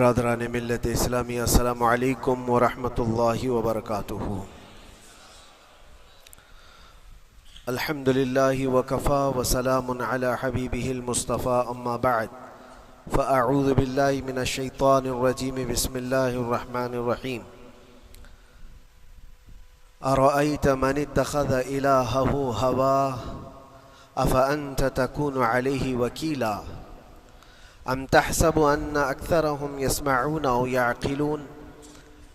برادران ملت اسلامی، السلام علیکم ورحمۃ اللہ وبرکاتہ۔ الحمدللہ وکفا وسلام علی حبیبہ المصطفیٰ، اما بعد فاعوذ باللہ من الشیطان الرجیم، بسم اللہ الرحمن الرحیم۔ ارأیت من اتخذ الہہ ہواہ افانت تکون علیہ وکیلا ام تحسب ان اکثرهم يسمعون او يعقلون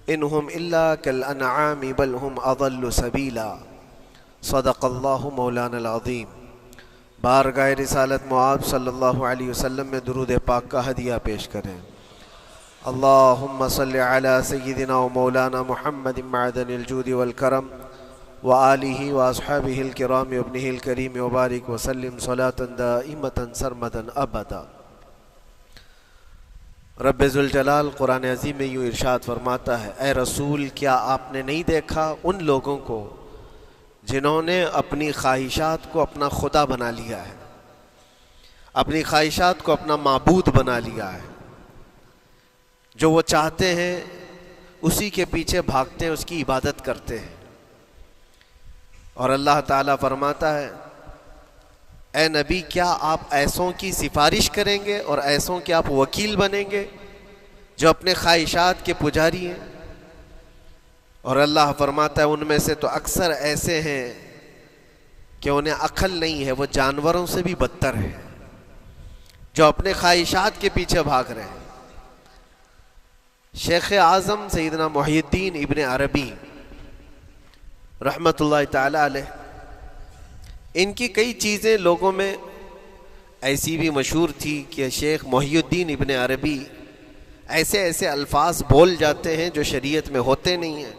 انهم الا كالانعام بل هم اضل سبیلا۔ صدق اللہ مولانا العظیم۔ بارگاہ رسالت معاب صلی اللہ علیہ وسلم میں درود پاک کا ہدیہ پیش کریں۔ اللہم صلی علی سیدنا و مولانا محمد معدن الجود والکرم وآلہ واصحابہ الکرام وابنہ الکریم وبارک وسلم صلاة دائمة سرمدا ابدا۔ رب ذوالجلال قرآن عظیم میں یوں ارشاد فرماتا ہے، اے رسول کیا آپ نے نہیں دیکھا ان لوگوں کو جنہوں نے اپنی خواہشات کو اپنا خدا بنا لیا ہے، اپنی خواہشات کو اپنا معبود بنا لیا ہے، جو وہ چاہتے ہیں اسی کے پیچھے بھاگتے ہیں، اس کی عبادت کرتے ہیں۔ اور اللہ تعالیٰ فرماتا ہے، اے نبی کیا آپ ایسوں کی سفارش کریں گے اور ایسوں کے آپ وکیل بنیں گے جو اپنے خواہشات کے پجاری ہیں؟ اور اللہ فرماتا ہے ان میں سے تو اکثر ایسے ہیں کہ انہیں عقل نہیں ہے، وہ جانوروں سے بھی بدتر ہیں، جو اپنے خواہشات کے پیچھے بھاگ رہے ہیں۔ شیخ اعظم سیدنا محی الدین ابن عربی رحمۃ اللہ تعالی علیہ، ان کی کئی چیزیں لوگوں میں ایسی بھی مشہور تھی کہ شیخ محی الدین ابن عربی ایسے ایسے الفاظ بول جاتے ہیں جو شریعت میں ہوتے نہیں ہیں۔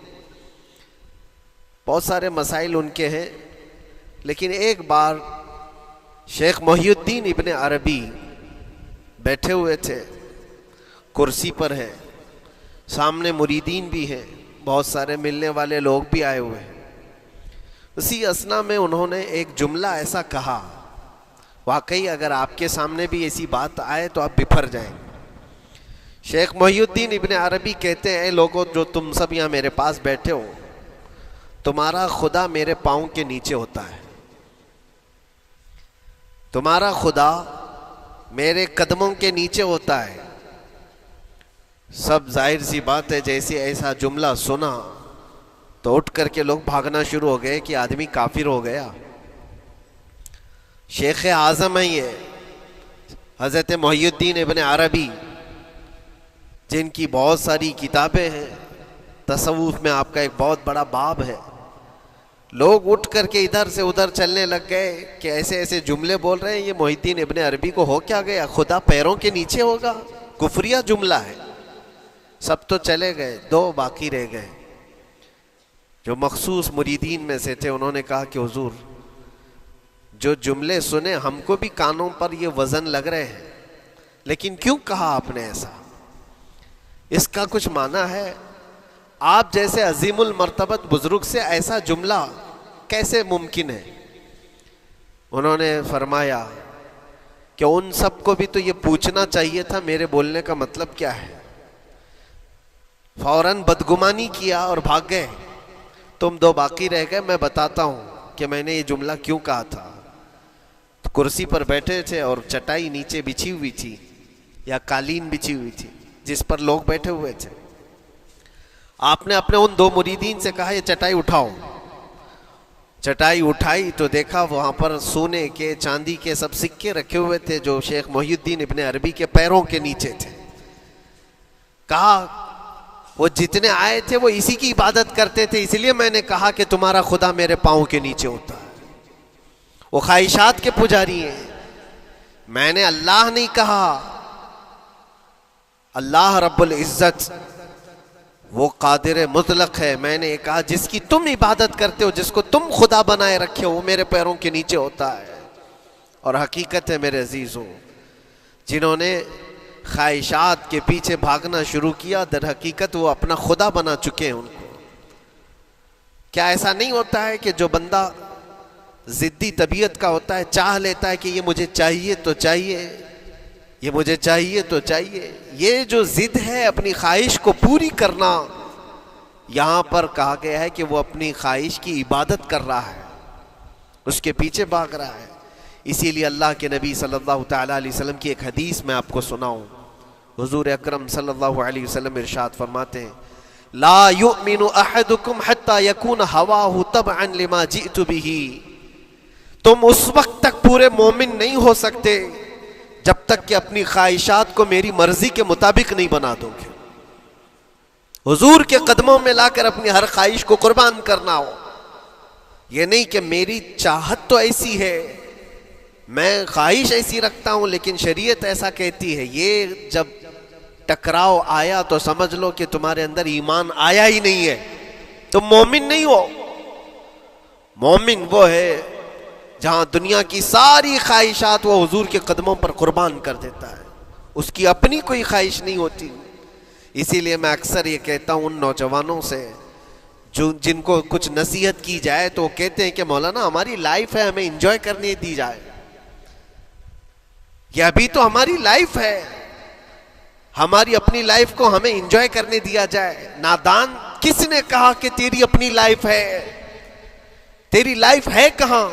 بہت سارے مسائل ان کے ہیں، لیکن ایک بار شیخ محی الدین ابن عربی بیٹھے ہوئے تھے، کرسی پر ہیں، سامنے مریدین بھی ہیں، بہت سارے ملنے والے لوگ بھی آئے ہوئے ہیں۔ اسی اثنا میں انہوں نے ایک جملہ ایسا کہا، واقعی اگر آپ کے سامنے بھی ایسی بات آئے تو آپ بپھر جائیں۔ شیخ محی الدین ابن عربی کہتے ہیں، اے لوگوں جو تم سب یہاں میرے پاس بیٹھے ہو، تمہارا خدا میرے پاؤں کے نیچے ہوتا ہے، تمہارا خدا میرے قدموں کے نیچے ہوتا ہے۔ سب ظاہر سی بات ہے جیسے ایسا جملہ سنا تو اٹھ کر کے لوگ بھاگنا شروع ہو گئے کہ آدمی کافر ہو گیا۔ شیخ اعظم ہیں یہ حضرت محی الدین ابن عربی، جن کی بہت ساری کتابیں ہیں، تصوف میں آپ کا ایک بہت بڑا باب ہے۔ لوگ اٹھ کر کے ادھر سے ادھر چلنے لگ گئے کہ ایسے ایسے جملے بول رہے ہیں، یہ محی الدین ابن عربی کو ہو کیا گیا؟ خدا پیروں کے نیچے ہوگا؟ کفریہ جملہ ہے۔ سب تو چلے گئے، دو باقی رہ گئے جو مخصوص مریدین میں سے تھے۔ انہوں نے کہا کہ حضور جو جملے سنے ہم کو بھی کانوں پر یہ وزن لگ رہے ہیں، لیکن کیوں کہا آپ نے ایسا؟ اس کا کچھ معنی ہے؟ آپ جیسے عظیم المرتبت بزرگ سے ایسا جملہ کیسے ممکن ہے؟ انہوں نے فرمایا کہ ان سب کو بھی تو یہ پوچھنا چاہیے تھا میرے بولنے کا مطلب کیا ہے۔ فوراً بدگمانی کیا اور بھاگ گئے۔ تم دو باقی رہ گئے، میں بتاتا ہوں کہ میں نے یہ جملہ کیوں کہا تھا۔ کرسی پر بیٹھے تھے اور چٹائی نیچے بچھی ہوئی تھی یا قالین بچھی ہوئی تھی جس پر لوگ بیٹھے ہوئے تھے۔ آپ نے اپنے ان دو مریدین سے کہا یہ چٹائی اٹھاؤ۔ چٹائی اٹھائی تو دیکھا وہاں پر سونے کے چاندی کے سب سکے رکھے ہوئے تھے جو شیخ محی الدین ابن عربی کے پیروں کے نیچے تھے۔ کہا وہ جتنے آئے تھے وہ اسی کی عبادت کرتے تھے، اس لیے میں نے کہا کہ تمہارا خدا میرے پاؤں کے نیچے ہوتا ہے۔ وہ خواہشات کے پجاری ہیں، میں نے اللہ نہیں کہا۔ اللہ رب العزت وہ قادر مطلق ہے، میں نے کہا جس کی تم عبادت کرتے ہو، جس کو تم خدا بنائے رکھے ہو، وہ میرے پیروں کے نیچے ہوتا ہے۔ اور حقیقت ہے میرے عزیزوں، جنہوں نے خواہشات کے پیچھے بھاگنا شروع کیا، در حقیقت وہ اپنا خدا بنا چکے ہیں ان کو۔ کیا ایسا نہیں ہوتا ہے کہ جو بندہ ضدی طبیعت کا ہوتا ہے، چاہ لیتا ہے کہ یہ مجھے چاہیے تو چاہیے، یہ مجھے چاہیے تو چاہیے. یہ جو ضد ہے اپنی خواہش کو پوری کرنا، یہاں پر کہا گیا ہے کہ وہ اپنی خواہش کی عبادت کر رہا ہے، اس کے پیچھے بھاگ رہا ہے. اسی لیے اللہ کے نبی صلی اللہ تعالیٰ علیہ وسلم کی ایک حدیث میں آپ کو سناؤں. حضور اکرم صلی اللہ علیہ وسلم ارشاد فرماتے ہیں لا یؤمن احدکم حتی یکون ہواہ تبعا لما جئت بہ. تم اس وقت تک پورے مومن نہیں ہو سکتے جب تک کہ اپنی خواہشات کو میری مرضی کے مطابق نہیں بنا دو گے. حضور کے قدموں میں لا کر اپنی ہر خواہش کو قربان کرنا ہو. یہ نہیں کہ میری چاہت تو ایسی ہے، میں خواہش ایسی رکھتا ہوں لیکن شریعت ایسا کہتی ہے. یہ جب ٹکراؤ آیا تو سمجھ لو کہ تمہارے اندر ایمان آیا ہی نہیں ہے، تم مومن نہیں ہو. مومن وہ ہے جہاں دنیا کی ساری خواہشات وہ حضور کے قدموں پر قربان کر دیتا ہے، اس کی اپنی کوئی خواہش نہیں ہوتی. اسی لیے میں اکثر یہ کہتا ہوں ان نوجوانوں سے جن کو کچھ نصیحت کی جائے تو وہ کہتے ہیں کہ مولانا ہماری لائف ہے، ہمیں انجوائے کرنے دی جائے. یہ ابھی تو ہماری لائف ہے، ہماری اپنی لائف کو ہمیں انجوائے کرنے دیا جائے. نادان، کس نے کہا کہ تیری اپنی لائف ہے؟ تیری لائف ہے کہاں؟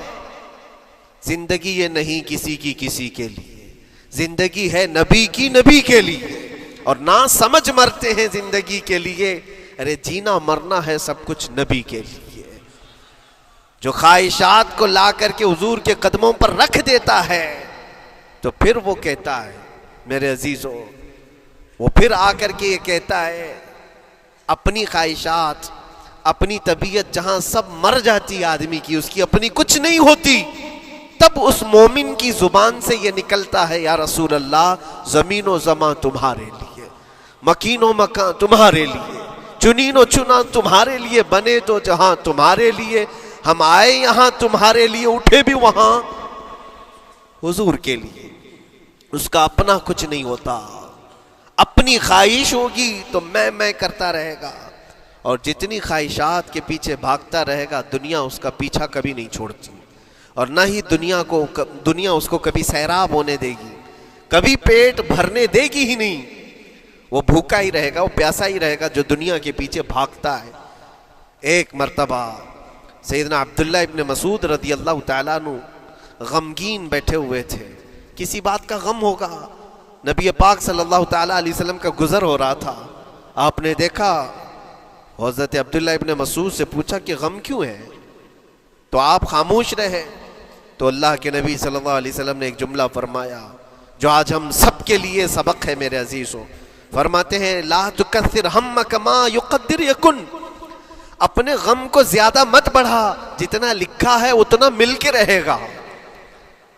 زندگی یہ نہیں کسی کی کسی کے لیے، زندگی ہے نبی کی نبی کے لیے. اور نہ سمجھ مرتے ہیں زندگی کے لیے، ارے جینا مرنا ہے سب کچھ نبی کے لیے. جو خواہشات کو لا کر کے حضور کے قدموں پر رکھ دیتا ہے تو پھر وہ کہتا ہے میرے عزیزوں، وہ پھر آ کر کے یہ کہتا ہے اپنی خواہشات، اپنی طبیعت جہاں سب مر جاتی آدمی کی، اس کی اپنی کچھ نہیں ہوتی، تب اس مومن کی زبان سے یہ نکلتا ہے یا رسول اللہ زمین و زمان تمہارے لیے، مکین و مکان تمہارے لیے، چنین و چنا تمہارے لیے، بنے تو جہاں تمہارے لیے، ہم آئے یہاں تمہارے لیے، اٹھے بھی وہاں حضور کے لیے. اس کا اپنا کچھ نہیں ہوتا. اپنی خواہش ہوگی تو میں کرتا رہے گا، اور جتنی خواہشات کے پیچھے بھاگتا رہے گا دنیا اس کا پیچھا کبھی نہیں چھوڑتی، اور نہ ہی دنیا اس کو کبھی سیراب ہونے دے گی، کبھی پیٹ بھرنے دے گی ہی نہیں. وہ بھوکا ہی رہے گا، وہ پیاسا ہی رہے گا جو دنیا کے پیچھے بھاگتا ہے. ایک مرتبہ سیدنا عبداللہ ابن مسعود رضی اللہ تعالیٰ عنہ غمگین بیٹھے ہوئے تھے، کسی بات کا غم ہوگا. نبی پاک صلی اللہ تعالیٰ علیہ وسلم کا گزر ہو رہا تھا، آپ نے دیکھا، حضرت عبداللہ ابن مسعود سے پوچھا کہ غم کیوں ہے؟ تو آپ خاموش رہے. تو اللہ کے نبی صلی اللہ علیہ وسلم نے ایک جملہ فرمایا جو آج ہم سب کے لیے سبق ہے میرے عزیزوں. فرماتے ہیں لا تکثر ہمک ما یقدر یکن. اپنے غم کو زیادہ مت بڑھا، جتنا لکھا ہے اتنا مل کے رہے گا.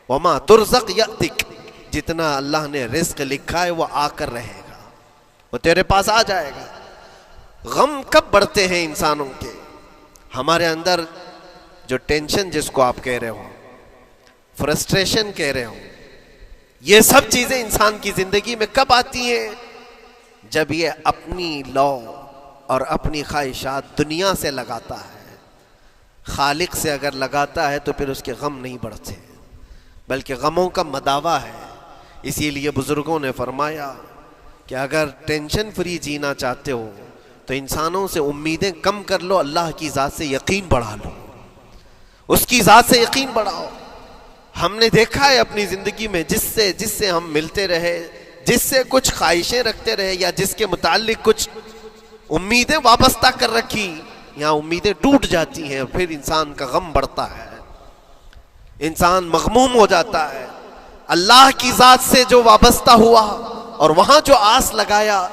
وما ترزق یأتک. جتنا اللہ نے رزق لکھا ہے وہ آ کر رہے گا، وہ تیرے پاس آ جائے گا. غم کب بڑھتے ہیں انسانوں کے؟ ہمارے اندر جو ٹینشن جس کو آپ کہہ رہے ہو، فرسٹریشن کہہ رہے ہو، یہ سب چیزیں انسان کی زندگی میں کب آتی ہیں؟ جب یہ اپنی لو اور اپنی خواہشات دنیا سے لگاتا ہے. خالق سے اگر لگاتا ہے تو پھر اس کے غم نہیں بڑھتے، بلکہ غموں کا مداوا ہے. اسی لیے بزرگوں نے فرمایا کہ اگر ٹینشن فری جینا چاہتے ہو تو انسانوں سے امیدیں کم کر لو، اللہ کی ذات سے یقین بڑھا لو، اس کی ذات سے یقین بڑھاؤ. ہم نے دیکھا ہے اپنی زندگی میں جس سے ہم ملتے رہے، جس سے کچھ خواہشیں رکھتے رہے یا جس کے متعلق کچھ امیدیں وابستہ کر رکھی، یہاں امیدیں ٹوٹ جاتی ہیں، پھر انسان کا غم بڑھتا ہے، انسان مغموم ہو جاتا ہے. اللہ کی ذات سے جو وابستہ ہوا اور وہاں جو آس لگایا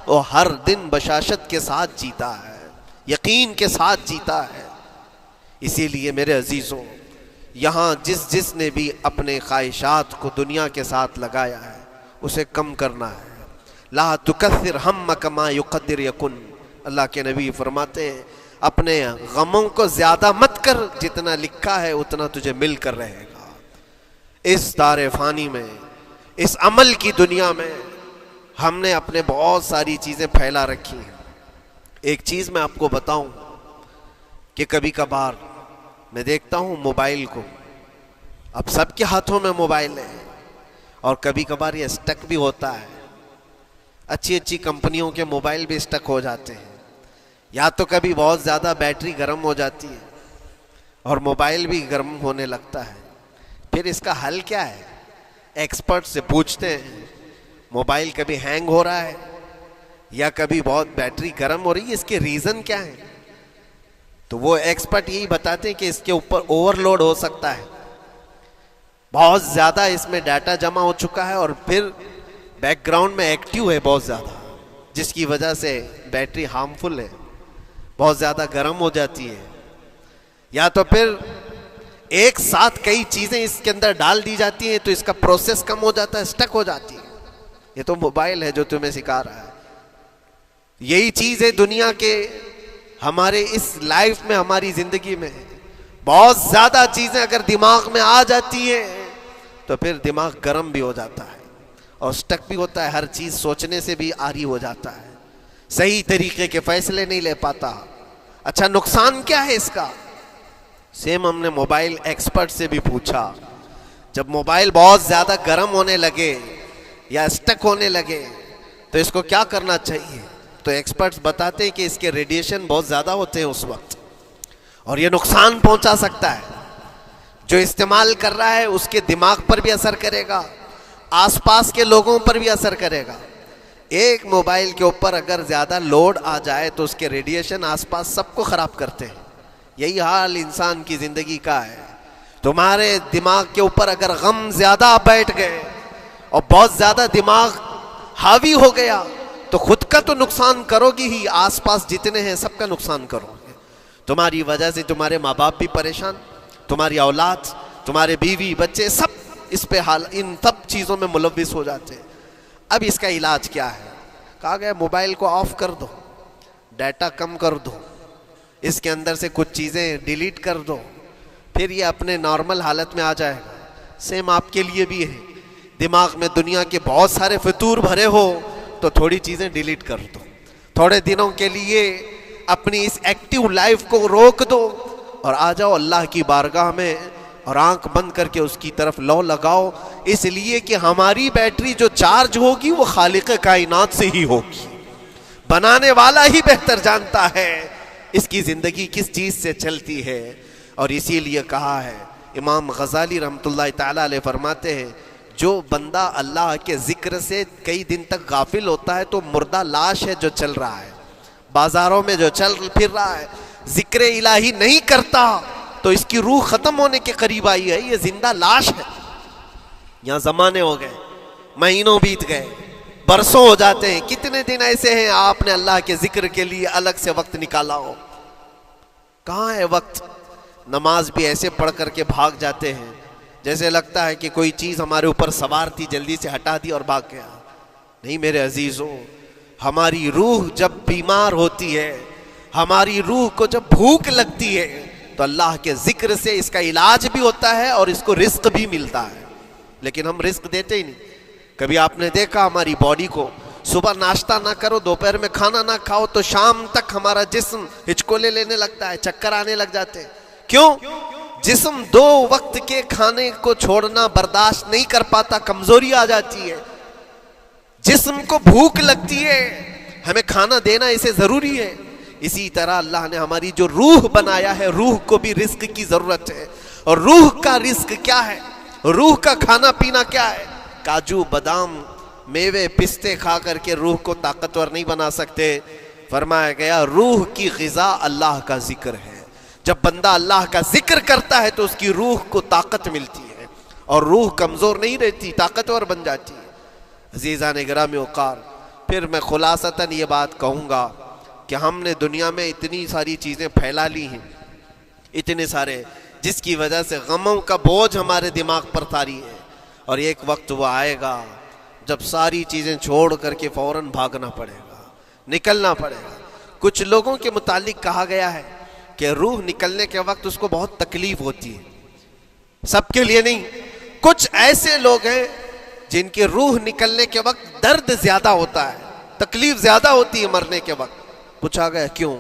وہ ہر دن بشاشت کے ساتھ جیتا ہے، یقین کے ساتھ جیتا ہے. اسی لیے میرے عزیزوں، یہاں جس نے بھی اپنے خواہشات کو دنیا کے ساتھ لگایا ہے اسے کم کرنا ہے. لا تکثر ہمک ما یقدر یکن. اللہ کے نبی فرماتے ہیں اپنے غموں کو زیادہ مت کر، جتنا لکھا ہے اتنا تجھے مل کر رہے گا. اس دار فانی میں، اس عمل کی دنیا میں ہم نے اپنے بہت ساری چیزیں پھیلا رکھی ہیں. ایک چیز میں آپ کو بتاؤں کہ کبھی کبھار میں دیکھتا ہوں موبائل کو، اب سب کے ہاتھوں میں موبائل ہے، اور کبھی کبھار یہ اسٹک بھی ہوتا ہے. اچھی اچھی کمپنیوں کے موبائل بھی اسٹک ہو جاتے ہیں. یا تو کبھی بہت زیادہ بیٹری گرم ہو جاتی ہے اور موبائل بھی گرم ہونے لگتا ہے. پھر اس کا حل کیا ہے؟ ایکسپرٹ سے پوچھتے ہیں موبائل کبھی ہینگ ہو رہا ہے یا کبھی بہت بیٹری گرم ہو رہی ہے, اس کے ریزن کیا ہے؟ تو وہ ایکسپرٹ یہی بتاتے ہیں کہ اس کے اوپر اوور لوڈ ہو سکتا ہے, بہت زیادہ اس میں ڈیٹا جمع ہو چکا ہے اور پھر بیک گراؤنڈ میں ایکٹیو ہے بہت زیادہ, جس کی وجہ سے بیٹری ہارمفل ہے, بہت زیادہ گرم ہو جاتی ہے. یا تو پھر ایک ساتھ کئی چیزیں اس کے اندر ڈال دی جاتی ہیں تو اس کا پروسیس کم ہو جاتا ہے, اسٹک ہو جاتی ہے. یہ تو موبائل ہے جو تمہیں سکھا رہا ہے. یہی چیز ہے دنیا کے ہمارے اس لائف میں, ہماری زندگی میں بہت زیادہ چیزیں اگر دماغ میں آ جاتی ہیں تو پھر دماغ گرم بھی ہو جاتا ہے اور اسٹک بھی ہوتا ہے, ہر چیز سوچنے سے بھی عاری ہو جاتا ہے, صحیح طریقے کے فیصلے نہیں لے پاتا. اچھا نقصان کیا ہے اس کا؟ سیم ہم نے موبائل ایکسپرٹ سے بھی پوچھا, جب موبائل بہت زیادہ گرم ہونے لگے یا اسٹک ہونے لگے تو اس کو کیا کرنا چاہیے؟ تو ایکسپرٹس بتاتے ہیں کہ اس کے ریڈیشن بہت زیادہ ہوتے ہیں اس وقت اور یہ نقصان پہنچا سکتا ہے. جو استعمال کر رہا ہے اس کے دماغ پر بھی اثر کرے گا, آس پاس کے لوگوں پر بھی اثر کرے گا. ایک موبائل کے اوپر اگر زیادہ لوڈ آ جائے تو اس کے ریڈیشن آس پاس سب کو خراب کرتے ہیں. یہی حال انسان کی زندگی کا ہے. تمہارے دماغ کے اوپر اگر غم زیادہ بیٹھ گئے اور بہت زیادہ دماغ حاوی ہو گیا تو خود کا تو نقصان کرو گی ہی, آس پاس جتنے ہیں سب کا نقصان کرو گے. تمہاری وجہ سے تمہارے ماں باپ بھی پریشان, تمہاری اولاد, تمہارے بیوی بچے سب اس پہ ان سب چیزوں میں ملوث ہو جاتے ہیں. اب اس کا علاج کیا ہے؟ کہا گیا موبائل کو آف کر دو, ڈیٹا کم کر دو, اس کے اندر سے کچھ چیزیں ڈیلیٹ کر دو, پھر یہ اپنے نارمل حالت میں آ جائے گا. سیم آپ کے لیے بھی ہے, دماغ میں دنیا کے بہت سارے فطور بھرے ہو تو تھوڑی چیزیں ڈیلیٹ کر دو, تھوڑے دنوں کے لیے اپنی اس ایکٹیو لائف کو روک دو اور آ جاؤ اللہ کی بارگاہ میں اور آنکھ بند کر کے اس کی طرف لو لگاؤ. اس لیے کہ ہماری بیٹری جو چارج ہوگی وہ خالق کائنات سے ہی ہوگی, بنانے والا ہی بہتر جانتا ہے اس کی زندگی کس چیز سے چلتی ہے. اور اسی لیے کہا ہے, امام غزالی رحمۃ اللہ تعالیٰ علیہ فرماتے ہیں جو بندہ اللہ کے ذکر سے کئی دن تک غافل ہوتا ہے تو مردہ لاش ہے جو چل رہا ہے, بازاروں میں جو چل پھر رہا ہے, ذکر الہی نہیں کرتا تو اس کی روح ختم ہونے کے قریب آئی ہے, یہ زندہ لاش ہے. یہاں زمانے ہو گئے, مہینوں بیت گئے, برسوں ہو جاتے ہیں, کتنے دن ایسے ہیں آپ نے اللہ کے ذکر کے لیے الگ سے وقت نکالا ہو؟ کہاں ہے وقت؟ نماز بھی ایسے پڑھ کر کے بھاگ جاتے ہیں جیسے لگتا ہے کہ کوئی چیز ہمارے اوپر سوار تھی, جلدی سے ہٹا دی اور بھاگ گیا. نہیں میرے عزیزوں, ہماری روح جب بیمار ہوتی ہے, ہماری روح کو جب بھوک لگتی ہے تو اللہ کے ذکر سے اس کا علاج بھی ہوتا ہے اور اس کو رزق بھی ملتا ہے. لیکن ہم رزق دیتے ہی نہیں. کبھی آپ نے دیکھا ہماری باڈی کو, صبح ناشتہ نہ کرو, دوپہر میں کھانا نہ کھاؤ تو شام تک ہمارا جسم ہچکولے لینے لگتا ہے, چکر آنے لگ جاتے ہیں. کیوں؟ جسم 2 وقت کے کھانے کو چھوڑنا برداشت نہیں کر پاتا, کمزوری آ جاتی ہے. جسم کو بھوک لگتی ہے, ہمیں کھانا دینا اسے ضروری ہے. اسی طرح اللہ نے ہماری جو روح بنایا ہے, روح کو بھی رزق کی ضرورت ہے. اور روح کا رزق کیا ہے؟ روح کا کھانا پینا کیا ہے؟ کاجو بادام میوے پستے کھا کر کے روح کو طاقتور نہیں بنا سکتے. فرمایا گیا روح کی غذا اللہ کا ذکر ہے. جب بندہ اللہ کا ذکر کرتا ہے تو اس کی روح کو طاقت ملتی ہے اور روح کمزور نہیں رہتی, طاقتور بن جاتی ہے. عزیزان گرامی وقار, پھر میں خلاصتاً یہ بات کہوں گا کہ ہم نے دنیا میں اتنی ساری چیزیں پھیلا لی ہیں, اتنے سارے, جس کی وجہ سے غموں کا بوجھ ہمارے دماغ پر طاری ہے. اور ایک وقت وہ آئے گا جب ساری چیزیں چھوڑ کر کے فوراً بھاگنا پڑے گا, نکلنا پڑے گا. کچھ لوگوں کے متعلق کہا گیا ہے کہ روح نکلنے کے وقت اس کو بہت تکلیف ہوتی ہے, سب کے لیے نہیں. کچھ ایسے لوگ ہیں جن کی روح نکلنے کے وقت درد زیادہ ہوتا ہے, تکلیف زیادہ ہوتی ہے مرنے کے وقت. پوچھا گیا کیوں؟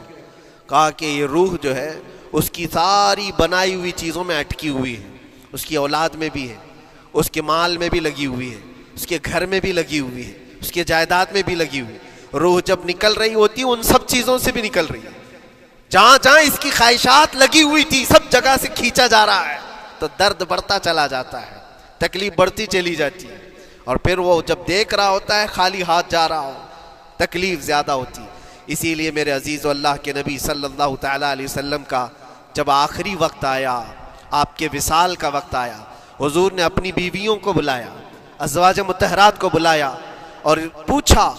کہا کہ یہ روح جو ہے اس کی ساری بنائی ہوئی چیزوں میں اٹکی ہوئی ہے, اس کی اولاد میں بھی ہے, اس کے مال میں بھی لگی ہوئی ہے، اس کے گھر میں بھی لگی ہوئی ہے، اس کے جائیداد میں بھی لگی ہوئی ہے۔ روح جب نکل رہی ہوتی ہے ان سب چیزوں سے بھی نکل رہی ہے، جہاں جہاں اس کی خواہشات لگی ہوئی تھی سب جگہ سے کھینچا جا رہا ہے، تو درد بڑھتا چلا جاتا ہے، تکلیف بڑھتی چلی جاتی ہے، اور پھر وہ جب دیکھ رہا ہوتا ہے خالی ہاتھ جا رہا ہو، تکلیف زیادہ ہوتی ہے۔ اسی لیے میرے عزیز و اللہ کے نبی صلی اللہ تعالیٰ علیہ وسلم کا جب آخری وقت آیا، آپ کے وصال کا وقت آیا، حضور نے اپنی بیویوں کو بلایا، ازواج مطہرات کو بلایا اور پوچھا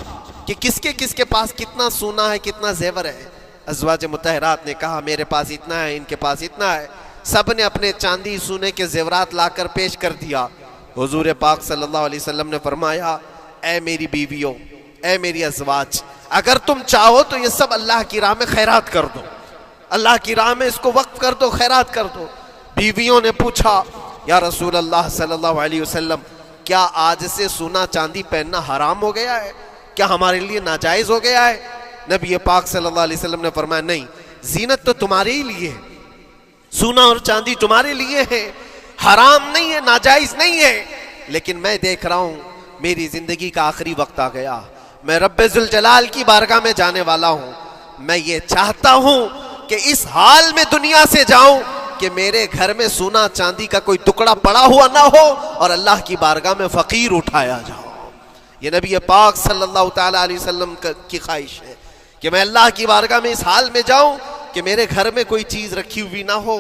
کہ کس کے پاس کتنا سونا ہے، کتنا زیور ہے۔ ازواج مطہرات نے کہا میرے پاس اتنا ہے، ان کے پاس اتنا ہے، سب نے اپنے چاندی سونے کے زیورات لا کر پیش کر دیا۔ حضور پاک صلی اللہ علیہ وسلم نے فرمایا اے میری بیویوں، اے میری ازواج، اگر تم چاہو تو یہ سب اللہ کی راہ میں خیرات کر دو، اللہ کی راہ میں اس کو وقف کر دو، خیرات کر دو۔ بیویوں نے پوچھا یا رسول اللہ صلی اللہ علیہ وسلم، کیا آج سے سونا چاندی پہننا حرام ہو گیا ہے؟ کیا ہمارے لیے ناجائز ہو گیا ہے؟ نبی پاک صلی اللہ علیہ وسلم نے فرمایا نہیں، زینت تو تمہارے ہی لیے ہے، سونا اور چاندی تمہارے لیے ہے، حرام نہیں ہے، ناجائز نہیں ہے، لیکن میں دیکھ رہا ہوں میری زندگی کا آخری وقت آ گیا، میں رب ذوالجلال کی بارگاہ میں جانے والا ہوں، میں یہ چاہتا ہوں کہ اس حال میں دنیا سے جاؤں کہ میرے گھر میں سونا چاندی کا کوئی ٹکڑا پڑا ہوا نہ ہو اور اللہ کی بارگاہ میں فقیر اٹھایا جاؤ۔ یہ نبی پاک صلی اللہ تعالیٰ علیہ وسلم کی خواہش ہے کہ میں اللہ کی بارگاہ میں اس حال میں جاؤں کہ میرے گھر میں کوئی چیز رکھی ہوئی نہ ہو،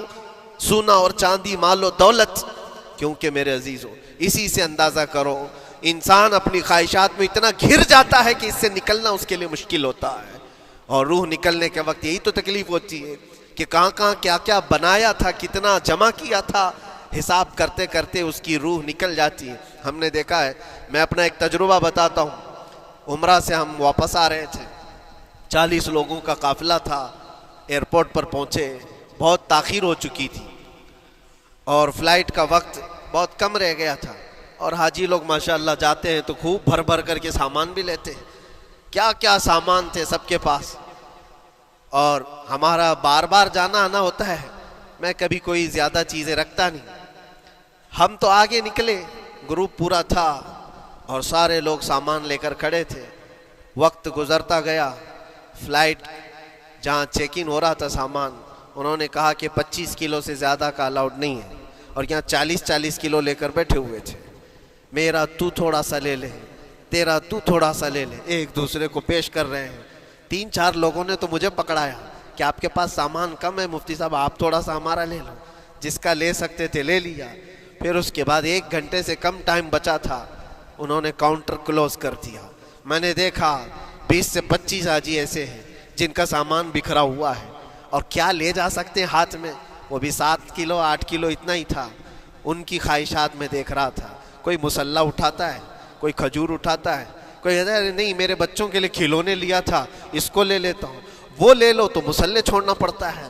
سونا اور چاندی، مال و دولت۔ کیونکہ میرے عزیزوں اسی سے اندازہ کرو انسان اپنی خواہشات میں اتنا گھر جاتا ہے کہ اس سے نکلنا اس کے لیے مشکل ہوتا ہے، اور روح نکلنے کے وقت یہی تو تکلیف ہوتی ہے کہ کہاں کہاں کیا کیا بنایا تھا، کتنا جمع کیا تھا، حساب کرتے کرتے اس کی روح نکل جاتی ہے۔ ہم نے دیکھا ہے، میں اپنا ایک تجربہ بتاتا ہوں، عمرہ سے ہم واپس آ رہے تھے، 40 لوگوں کا قافلہ تھا، ایئرپورٹ پر پہنچے، بہت تاخیر ہو چکی تھی اور فلائٹ کا وقت بہت کم رہ گیا تھا، اور حاجی لوگ ماشاءاللہ جاتے ہیں تو خوب بھر بھر کر کے سامان بھی لیتے ہیں، کیا کیا سامان تھے سب کے پاس، اور ہمارا بار بار جانا آنا ہوتا ہے، میں کبھی کوئی زیادہ چیزیں رکھتا نہیں۔ ہم تو آگے نکلے، گروپ پورا تھا اور سارے لوگ سامان لے کر کھڑے تھے، وقت گزرتا گیا، فلائٹ جہاں چیک ان ہو رہا تھا سامان، انہوں نے کہا کہ 25 کلو سے زیادہ کا الاؤڈ نہیں ہے، اور یہاں 40 کلو لے کر بیٹھے ہوئے تھے، میرا تو تھوڑا سا لے لے، تیرا تو تھوڑا سا لے لے، ایک دوسرے کو پیش کر رہے ہیں۔ 3-4 لوگوں نے تو مجھے پکڑایا کہ آپ کے پاس سامان کم ہے مفتی صاحب، آپ تھوڑا سا ہمارا لے لو، جس کا لے سکتے تھے لے لیا۔ پھر اس کے بعد 1 گھنٹے سے کم ٹائم بچا تھا، انہوں نے کاؤنٹر کلوز کر دیا۔ میں نے دیکھا 20 سے 25 حاجی ایسے ہیں جن کا سامان بکھرا ہوا ہے، اور کیا لے جا سکتے ہیں ہاتھ میں، وہ بھی 7 کلو 8 کلو اتنا ہی تھا۔ ان کی خواہشات میں دیکھ رہا تھا، کوئی مسلح اٹھاتا ہے، کوئی کھجور اٹھاتا ہے، کوئی کہتا ہے نہیں میرے بچوں کے لیے کھلونے لیا تھا اس کو لے لیتا ہوں، وہ لے لو تو مسلح چھوڑنا پڑتا ہے،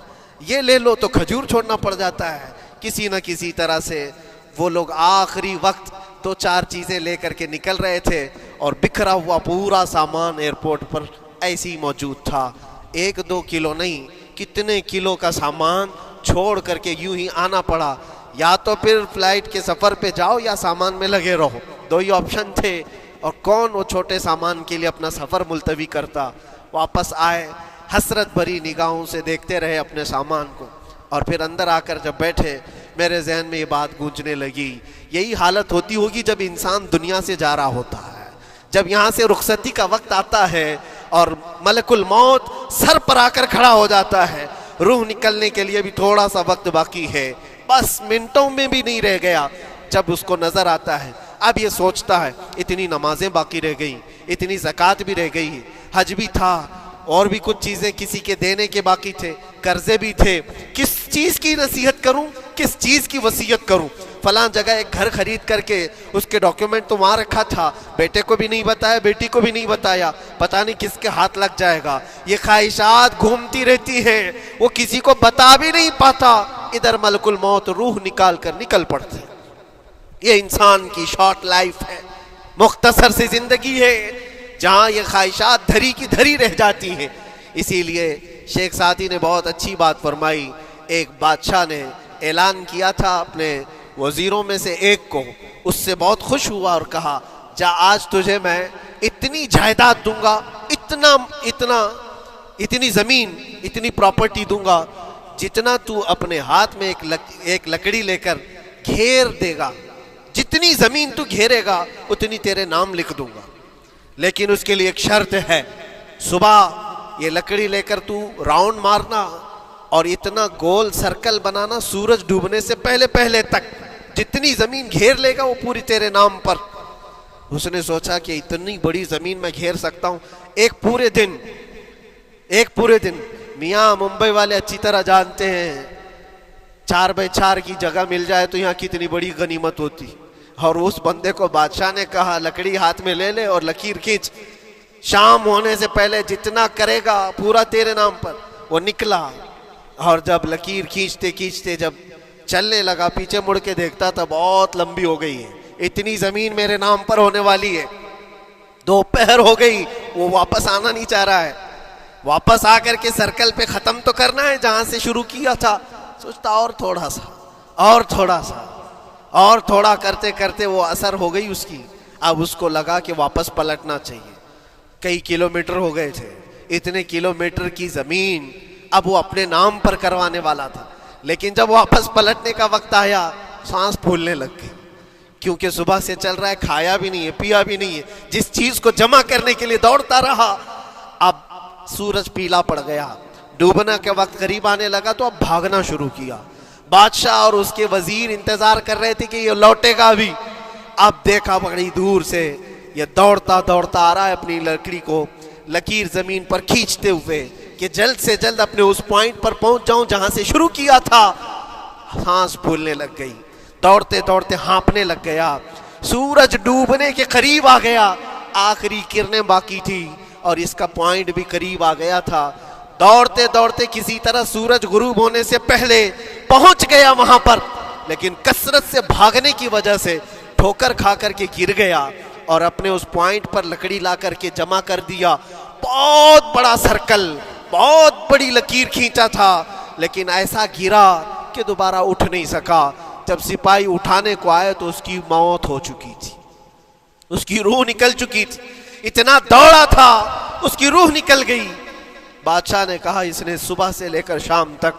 یہ لے لو تو کھجور چھوڑنا پڑ جاتا ہے۔ کسی نہ کسی طرح سے وہ لوگ آخری وقت 2-4 چیزیں لے کر کے نکل رہے تھے، اور بکھرا ہوا پورا سامان ایئرپورٹ پر ایسے ہی موجود تھا، 1-2 کلو نہیں، کتنے کلو کا سامان چھوڑ کر کے یوں ہی آنا پڑا۔ یا تو پھر فلائٹ کے سفر پہ جاؤ یا سامان میں لگے رہو، 2 ہی آپشن تھے، اور کون وہ چھوٹے سامان کے لیے اپنا سفر ملتوی کرتا۔ واپس آئے، حسرت بھری نگاہوں سے دیکھتے رہے اپنے سامان کو، اور پھر اندر آ کر جب بیٹھے میرے ذہن میں یہ بات گونجنے لگی، یہی حالت ہوتی ہوگی جب انسان دنیا سے جا رہا ہوتا ہے، جب یہاں سے رخصتی کا وقت آتا ہے اور ملک الموت سر پر آ کر کھڑا ہو جاتا ہے، روح نکلنے کے لیے بھی تھوڑا سا وقت باقی ہے، بس منٹوں میں بھی نہیں رہ گیا۔ جب اس کو نظر آتا ہے، اب یہ سوچتا ہے اتنی نمازیں باقی رہ گئیں، اتنی زکوٰۃ بھی رہ گئی، حج بھی تھا، اور بھی کچھ چیزیں کسی کے دینے کے باقی تھے، قرضے بھی تھے، کس چیز کی نصیحت کروں، کس چیز کی وصیت کروں؟ فلاں جگہ ایک گھر خرید کر کے اس کے ڈاکیومنٹ تو وہاں رکھا تھا، بیٹے کو بھی نہیں بتایا، بیٹی کو بھی نہیں بتایا، پتہ نہیں کس کے ہاتھ لگ جائے گا۔ یہ خواہشات گھومتی رہتی ہیں، وہ کسی کو بتا بھی نہیں پاتا، ادھر ملک الموت روح نکال کر نکل پڑتے۔ یہ انسان کی شارٹ لائف ہے، مختصر سی زندگی ہے، جہاں یہ خواہشات دھری کی دھری رہ جاتی ہیں۔ اسی لیے شیخ سعدی نے بہت اچھی بات فرمائی، ایک بادشاہ نے اعلان کیا تھا اپنے وزیروں میں سے ایک کو اس سے بہت خوش ہوا اور کہا جا آج تجھے میں اتنی جائیداد دوں گا، اتنی زمین، اتنی پراپرٹی دوں گا جتنا تو اپنے ہاتھ میں ایک لکڑی لے کر گھیر دے گا، جتنی زمین تو گھیرے گا اتنی تیرے نام لکھ دوں گا، لیکن اس کے لیے ایک شرط ہے، صبح یہ لکڑی لے کر تو راؤنڈ مارنا اور اتنا گول سرکل بنانا سورج ڈوبنے سے پہلے پہلے تک، جتنی زمین گھیر لے گا وہ پوری تیرے نام پر۔ اس نے سوچا کہ اتنی بڑی زمین میں گھیر سکتا ہوں ایک پورے دن۔ میاں ممبئی والے اچھی طرح جانتے ہیں 4x4 کی جگہ مل جائے تو یہاں کتنی بڑی غنیمت ہوتی، اور اس بندے کو بادشاہ نے کہا لکڑی ہاتھ میں لے لے اور لکیر کھینچ، شام ہونے سے پہلے جتنا کرے گا پورا تیرے نام پر۔ وہ نکلا اور جب لکیر کھینچتے کھینچتے جب چلنے لگا پیچھے مڑ کے دیکھتا تھا بہت لمبی ہو گئی ہے، اتنی زمین میرے نام پر ہونے والی ہے۔ دوپہر ہو گئی، وہ واپس آنا نہیں چاہ رہا ہے، واپس آ کر کے سرکل پہ ختم تو کرنا ہے جہاں سے شروع کیا تھا۔ سوچتا اور تھوڑا سا اور تھوڑا کرتے کرتے وہ اثر ہو گئی اس کی۔ اب اس کو لگا کہ واپس پلٹنا چاہیے، کئی کلومیٹر ہو گئے تھے، اتنے کلومیٹر کی زمین اب وہ اپنے نام پر کروانے والا تھا، لیکن جب واپس پلٹنے کا وقت آیا سانس پھولنے لگ گئی، کیونکہ صبح سے چل رہا ہے، کھایا بھی نہیں ہے، پیا بھی نہیں ہے، جس چیز کو جمع کرنے کے لیے دوڑتا رہا۔ اب سورج پیلا پڑ گیا، ڈوبنا کے وقت قریب آنے لگا تو اب بھاگنا شروع کیا۔ بادشاہ اور اس کے وزیر انتظار کر رہے تھے کہ یہ لوٹے گا بھی۔ اب دیکھا بڑی دور سے یہ دوڑتا آ رہا ہے اپنی لکڑی کو لکیر زمین پر کھینچتے ہوئے کہ جلد سے جلد اپنے اس پوائنٹ پر پہنچ جاؤں جہاں سے شروع کیا تھا۔ سانس پھولنے لگ گئی، دوڑتے ہانپنے لگ گیا، سورج ڈوبنے کے قریب آ گیا، آخری کرنیں باقی تھی اور اس کا پوائنٹ بھی قریب آ گیا تھا۔ دوڑتے کسی طرح سورج غروب ہونے سے پہلے پہنچ گیا وہاں پر، لیکن کثرت سے بھاگنے کی وجہ سے ٹھوکر کھا کر کے گر گیا اور اپنے اس پوائنٹ پر لکڑی لا کر کے جمع کر دیا۔ بہت بڑا سرکل، بہت بڑی لکیر کھینچا تھا، لیکن ایسا گرا کہ دوبارہ اٹھ نہیں سکا۔ جب سپاہی اٹھانے کو آئے تو اس کی موت ہو چکی تھی، اس کی روح نکل چکی تھی، اتنا دوڑا تھا اس کی روح نکل گئی۔ بادشاہ نے کہا اس نے صبح سے لے کر شام تک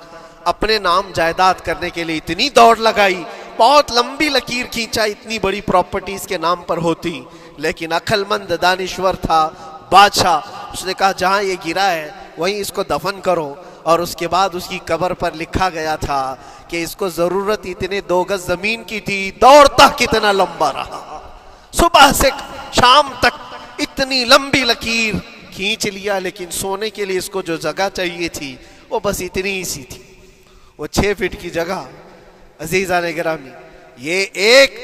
اپنے نام جائیداد کرنے کے لیے اتنی دوڑ لگائی، بہت لمبی لکیر کھینچا، اتنی بڑی پراپرٹیز کے نام پر ہوتی، لیکن عقل مند دانشور تھا بادشاہ۔ اس نے کہا جہاں یہ گرا ہے وہیں اس کو دفن کرو، اور اس کے بعد اس کی قبر پر لکھا گیا تھا کہ اس کو ضرورت اتنے 2 گز زمین کی تھی، دوڑتا کتنا لمبا رہا، صبح سے شام تک اتنی لمبی لکیر کھینچ لیا، لیکن سونے کے لیے اس کو جو جگہ چاہیے تھی وہ بس اتنی ہی سی تھی، وہ 6 فٹ کی جگہ۔ عزیزان گرامی، یہ ایک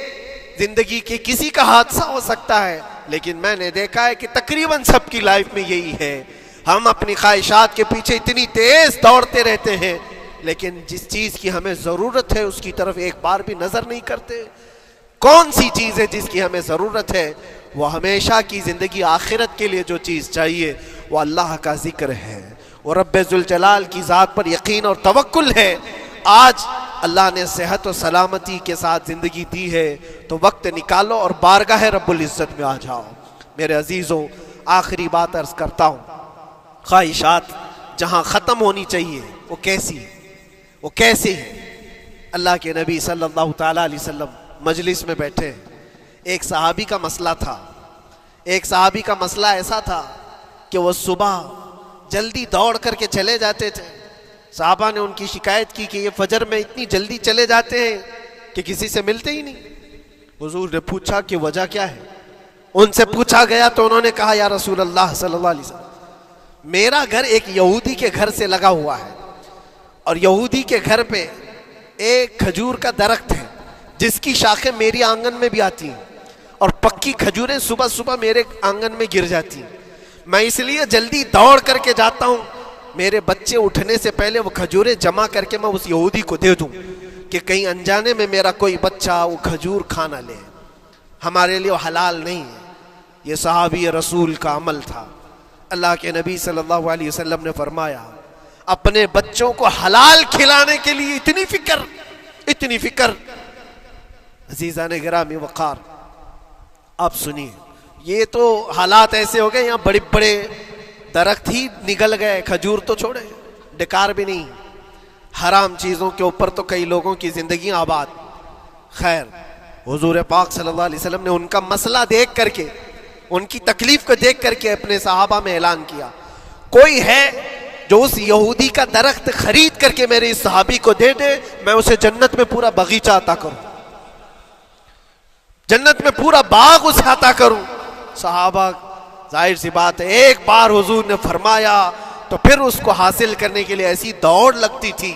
زندگی کے کسی کا حادثہ ہو سکتا ہے، لیکن میں نے دیکھا ہے کہ تقریباً سب کی لائف میں یہی ہے، ہم اپنی خواہشات کے پیچھے اتنی تیز دوڑتے رہتے ہیں، لیکن جس چیز کی ہمیں ضرورت ہے اس کی طرف ایک بار بھی نظر نہیں کرتے۔ کون سی چیز ہے جس کی ہمیں ضرورت ہے؟ وہ ہمیشہ کی زندگی آخرت کے لیے جو چیز چاہیے وہ اللہ کا ذکر ہے، وہ رب ذوالجلال کی ذات پر یقین اور توکل ہے۔ آج اللہ نے صحت و سلامتی کے ساتھ زندگی دی ہے تو وقت نکالو اور بارگاہ رب العزت میں آ جاؤ۔ میرے عزیزوں، آخری بات عرض کرتا ہوں، خواہشات جہاں ختم ہونی چاہیے وہ کیسی ہے؟ اللہ کے نبی صلی اللہ تعالیٰ علیہ وسلم مجلس میں بیٹھے، ایک صحابی کا مسئلہ ایسا تھا کہ وہ صبح جلدی دوڑ کر کے چلے جاتے تھے۔ صحابہ نے ان کی شکایت کی کہ یہ فجر میں اتنی جلدی چلے جاتے ہیں کہ کسی سے ملتے ہی نہیں۔ حضور نے پوچھا کہ وجہ کیا ہے؟ ان سے پوچھا گیا تو انہوں نے کہا یا رسول اللہ صلی اللہ علیہ وسلم، میرا گھر ایک یہودی کے گھر سے لگا ہوا ہے، اور یہودی کے گھر پہ ایک کھجور کا درخت ہے جس کی شاخیں میری آنگن میں بھی آتی ہیں، اور پکی کھجوریں صبح صبح میرے آنگن میں گر جاتی ہیں۔ میں اس لیے جلدی دوڑ کر کے جاتا ہوں، میرے بچے اٹھنے سے پہلے وہ کھجوریں جمع کر کے میں اس یہودی کو دے دوں کہ کہیں انجانے میں میرا کوئی بچہ وہ کھجور کھا نہ لے، ہمارے لیے وہ حلال نہیں ہے۔ یہ صحابی رسول کا عمل تھا۔ اللہ کے نبی صلی اللہ علیہ وسلم نے فرمایا اپنے بچوں کو حلال کھلانے کے لیے اتنی فکر، عزیزان گرامی وقار، آپ سنیے، یہ تو حالات ایسے ہو گئے، یہاں بڑے بڑے درخت ہی نگل گئے، کھجور تو چھوڑے، ڈکار بھی نہیں، حرام چیزوں کے اوپر تو کئی لوگوں کی زندگی آباد۔ خیر، حضور پاک صلی اللہ علیہ وسلم نے ان کا مسئلہ دیکھ کر کے، ان کی تکلیف کو دیکھ کر کے اپنے صحابہ میں اعلان کیا، کوئی ہے جو اس یہودی کا درخت خرید کر کے میرے اس صحابی کو دے دے، میں اسے جنت میں پورا باغیچہ عطا کروں، جنت میں پورا باغ اسے عطا کروں۔ صحابہ، ظاہر سی بات ہے، ایک بار حضور نے فرمایا تو پھر اس کو حاصل کرنے کے لیے ایسی دوڑ لگتی تھی،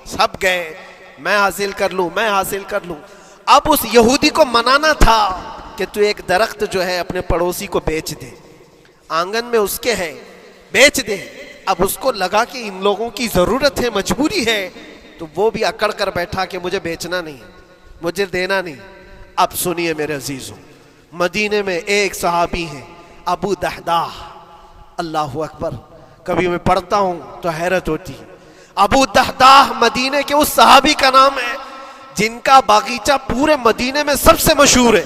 سب گئے، میں حاصل کر لوں، میں حاصل کر لوں۔ اب اس یہودی کو منانا تھا کہ تو ایک درخت جو ہے اپنے پڑوسی کو بیچ دے، آنگن میں اس کے ہے، بیچ دے۔ اب اس کو لگا کہ ان لوگوں کی ضرورت ہے، مجبوری ہے، تو وہ بھی اکڑ کر بیٹھا کہ مجھے بیچنا نہیں، مجھے دینا نہیں۔ اب سنیے میرے عزیزوں، مدینے میں ایک صحابی ہیں ابو دحداح، اللہ اکبر، کبھی میں پڑھتا ہوں تو حیرت ہوتی ہے۔ ابو دحداح مدینے کے اس صحابی کا نام ہے جن کا باغیچہ پورے مدینے میں سب سے مشہور ہے،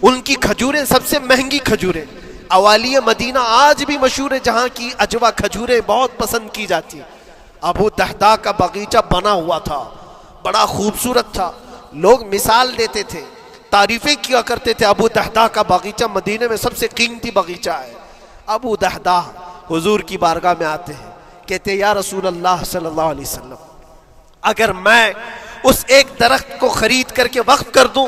ان کی کھجوریں سب سے مہنگی کھجوریں، اوالی مدینہ آج بھی مشہور ہے، جہاں کی اجوا کھجوریں بہت پسند کی جاتی ہیں۔ ابو دحداح کا باغیچہ بنا ہوا تھا، بڑا خوبصورت تھا، لوگ مثال دیتے تھے، تعریفیں کیا کرتے تھے، ابو دحداح کا باغیچہ مدینے میں سب سے قیمتی باغیچہ ہے۔ ابو دحداح حضور کی بارگاہ میں آتے ہیں، کہتے ہیں یا رسول اللہ صلی اللہ علیہ وسلم، اگر میں اس ایک درخت کو خرید کر کے وقف کر دوں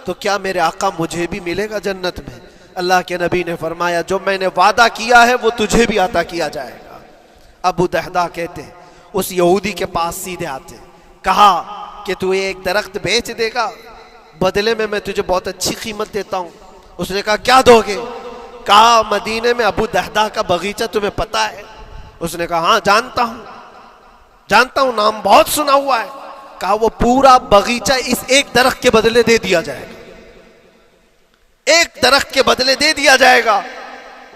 تو کیا میرے آقا مجھے بھی ملے گا جنت میں؟ اللہ کے نبی نے فرمایا جو میں نے وعدہ کیا ہے وہ تجھے بھی عطا کیا جائے گا۔ ابو دحداح کہتے ہیں اس یہودی کے پاس سیدھے آتے، کہا کہ تو ایک درخت بیچ دے گا، بدلے میں تجھے بہت اچھی قیمت دیتا ہوں۔ اس نے کہا کیا دو گے؟ کہا مدینے میں ابو دحداح کا باغیچہ تمہیں پتہ ہے؟ اس نے کہا ہاں جانتا ہوں، نام بہت سنا ہوا ہے۔ کہا وہ پورا باغیچہ اس ایک درخت کے بدلے دے دیا جائے گا، ایک درخت کے بدلے دے دیا جائے گا۔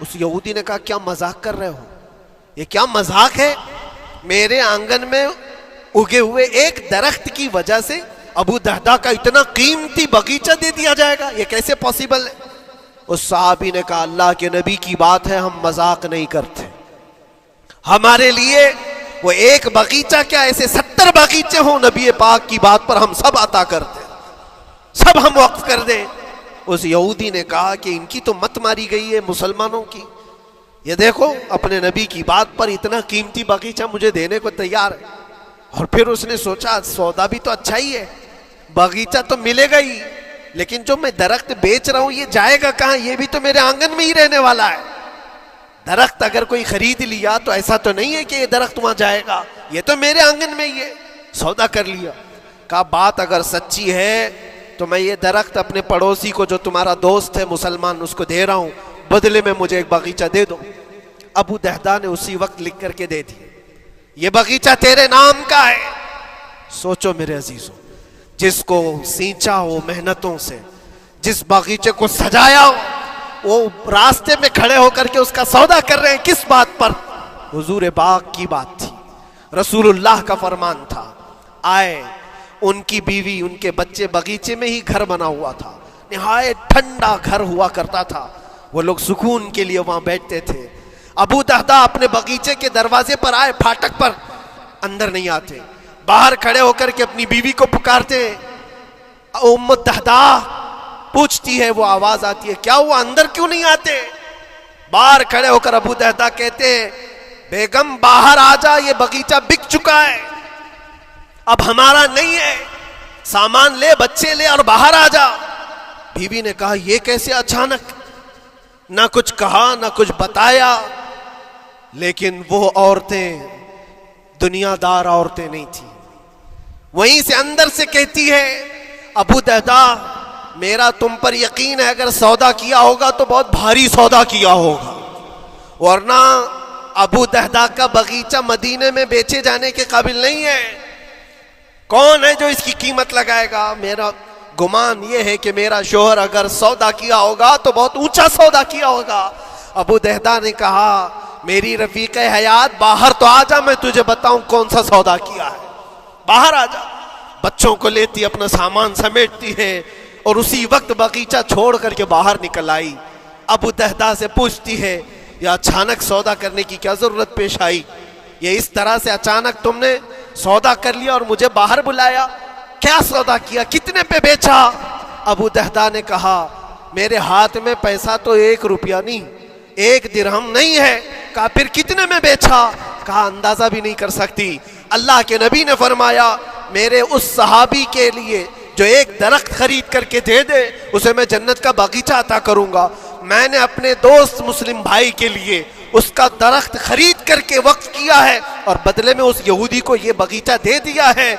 اس یہودی نے کہا کیا مذاق کر رہے ہو؟ یہ کیا مذاق ہے؟ میرے آنگن میں اگے ہوئے ایک درخت کی وجہ سے ابو دحداح کا اتنا قیمتی باغیچہ دے دیا جائے گا، یہ کیسے پاسبل ہے؟ اس صحابی نے کہا اللہ کے نبی کی بات ہے، ہم مذاق نہیں کرتے، ہمارے لیے وہ ایک باغیچہ کیا ایسے 70 باغیچے ہوں، نبی پاک کی بات پر ہم سب عطا کر دیں، سب ہم وقف کر دیں۔ اس یہودی نے کہا کہ ان کی تو مت ماری گئی ہے مسلمانوں کی، یہ دیکھو اپنے نبی کی بات پر اتنا قیمتی باغیچہ مجھے دینے کو تیار ہے۔ اور پھر اس نے سوچا سودا بھی تو اچھا ہی ہے، باغیچہ تو ملے گا ہی، لیکن جو میں درخت بیچ رہا ہوں یہ جائے گا کہاں؟ یہ بھی تو میرے آنگن میں ہی رہنے والا ہے۔ درخت اگر کوئی خرید لیا تو ایسا تو نہیں ہے کہ یہ درخت وہاں جائے گا، یہ تو میرے آنگن میں ہی ہے، سودا کر لیا۔ کہا بات اگر سچی ہے تو میں یہ درخت اپنے پڑوسی کو جو تمہارا دوست ہے مسلمان اس کو دے رہا ہوں، بدلے میں مجھے ایک باغیچہ دے دو۔ ابو دحداح نے اسی وقت لکھ کر کے دے دی، یہ باغیچہ تیرے نام کا ہے۔ سوچو میرے عزیزوں، جس کو سینچا ہو محنتوں سے، جس باغیچے کو سجایا ہو، وہ راستے میں کھڑے ہو کر کے اس کا سودا کر رہے ہیں، کس بات پر؟ حضور پاک کی بات تھی، رسول اللہ کا فرمان تھا۔ آئے، ان کی بیوی ان کے بچے، باغیچے میں ہی گھر بنا ہوا تھا، نہایت ٹھنڈا گھر ہوا کرتا تھا، وہ لوگ سکون کے لیے وہاں بیٹھتے تھے۔ ابو دحداح اپنے باغیچے کے دروازے پر آئے، پھاٹک پر، اندر نہیں آتے، باہر کھڑے ہو کر کے اپنی بیوی کو پکارتے، ام دحداح پوچھتی ہے، وہ آواز آتی ہے کیا ہوا اندر کیوں نہیں آتے؟ باہر کھڑے ہو کر ابو دحداح کہتے ہیں بیگم باہر آ جا، یہ باغیچہ بک چکا ہے، اب ہمارا نہیں ہے، سامان لے، بچے لے اور باہر آ جا۔ بیوی نے کہا یہ کیسے اچانک؟ نہ کچھ کہا نہ کچھ بتایا، لیکن وہ عورتیں دنیا دار عورتیں نہیں تھیں، وہیں سے اندر سے کہتی ہے ابو دحداح میرا تم پر یقین ہے اگر سودا کیا ہوگا تو بہت بھاری سودا کیا ہوگا، ورنہ ابو دحداح کا باغیچہ مدینے میں بیچے جانے کے قابل نہیں ہے، کون ہے جو اس کی قیمت لگائے گا؟ میرا گمان یہ ہے کہ میرا شوہر اگر سودا کیا ہوگا تو بہت اونچا سودا کیا ہوگا۔ ابو دحداح نے کہا میری رفیق حیات باہر تو آ جا، میں تجھے بتاؤں کون سا سودا کیا ہے، باہر آ جا۔ بچوں کو لیتی اپنا سامان سمیٹتی ہے، اور اسی وقت باغیچہ چھوڑ کر کے باہر نکل آئی۔ ابو دہدا سے پوچھتی ہے یا اچانک سودا کرنے کی کیا ضرورت پیش آئی؟ یہ اس طرح سے اچانک تم نے سودا کر لیا اور مجھے باہر بلایا؟ کیا سودا کیا؟ کتنے پہ بیچا؟ ابو دہدا نے کہا میرے ہاتھ میں پیسہ تو 1 روپیہ نہیں، 1 درہم نہیں ہے۔ کہا پھر کتنے میں بیچا؟ کہا اندازہ بھی نہیں کر سکتی۔ اللہ کے نبی نے فرمایا میرے اس صحابی کے لیے جو ایک درخت خرید کر کے دے دے اسے میں جنت کا باغیچہ عطا کروں گا۔ میں نے اپنے دوست مسلم بھائی کے لیے اس کا درخت خرید کر کے وقف کیا ہے اور بدلے میں اس یہودی کو یہ باغیچہ دے دیا ہے۔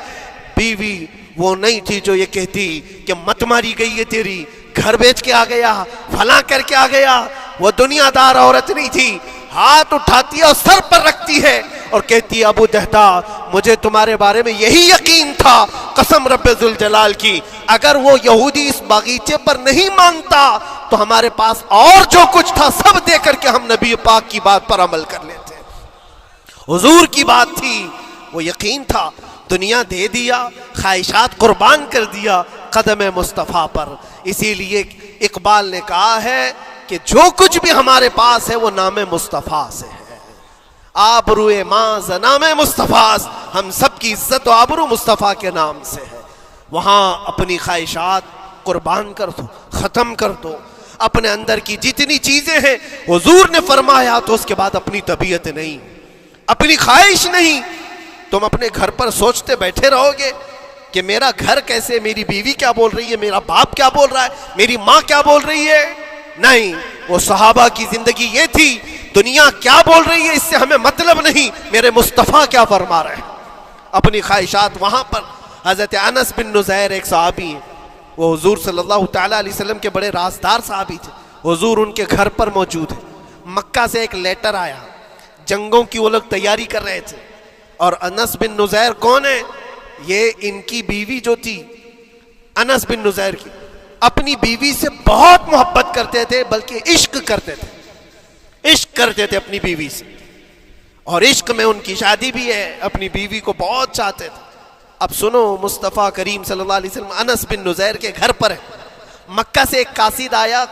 بیوی وہ نہیں تھی جو یہ کہتی کہ مت ماری گئی ہے تیری، گھر بیچ کے آ گیا، فلاں کر کے آ گیا۔ وہ دنیا دار عورت نہیں تھی، ہاتھ اٹھاتی ہے اور سر پر رکھتی ہے اور کہتی ہے ابو دہدا مجھے تمہارے بارے میں یہی یقین تھا، قسم رب ذوالجلال کی اگر وہ یہودی اس باغیچے پر نہیں مانتا تو ہمارے پاس اور جو کچھ تھا سب دے کر کے ہم نبی پاک کی بات پر عمل کر لیتے۔ حضور کی بات تھی، وہ یقین تھا، دنیا دے دیا، خواہشات قربان کر دیا قدم مصطفیٰ پر۔ اسی لیے اقبال نے کہا ہے کہ جو کچھ بھی ہمارے پاس ہے وہ نام مصطفیٰ سے ہے۔ آبرو ماز نام مصطفیٰ، ہم سب کی عزت و آبرو مصطفیٰ کے نام سے ہے۔ وہاں اپنی خواہشات قربان کر دو، ختم کر دو، اپنے اندر کی جتنی چیزیں ہیں حضور نے فرمایا تو اس کے بعد اپنی طبیعت نہیں، اپنی خواہش نہیں۔ تم اپنے گھر پر سوچتے بیٹھے رہو گے کہ میرا گھر کیسے، میری بیوی کیا بول رہی ہے، میرا باپ کیا بول رہا ہے، میری ماں کیا بول رہی ہے؟ نہیں، وہ صحابہ کی زندگی یہ تھی، دنیا کیا بول رہی ہے اس سے ہمیں مطلب نہیں، میرے مصطفیٰ کیا فرما رہے ہیں۔ اپنی خواہشات وہاں پر۔ حضرت انس بن نزیر ایک صحابی ہیں، وہ حضور صلی اللہ تعالیٰ علیہ وسلم کے بڑے رازدار صحابی تھے۔ حضور ان کے گھر پر موجود ہے، مکہ سے ایک لیٹر آیا، جنگوں کی وہ لوگ تیاری کر رہے تھے، اور انس بن نزیر کون ہے؟ یہ ان کی بیوی جو تھی انس بن نزیر کی، اپنی بیوی سے بہت محبت کرتے تھے، بلکہ عشق کرتے تھے، عشق کرتے تھے اپنی بیوی سے، اور عشق میں ان کی شادی بھی ہے، اپنی بیوی کو بہت چاہتے تھے۔ اب سنو، مصطفیٰ کریم صلی اللہ علیہ وسلم انس بن نزیر کے گھر پر ہے، مکہ سے ایک قاصد آیا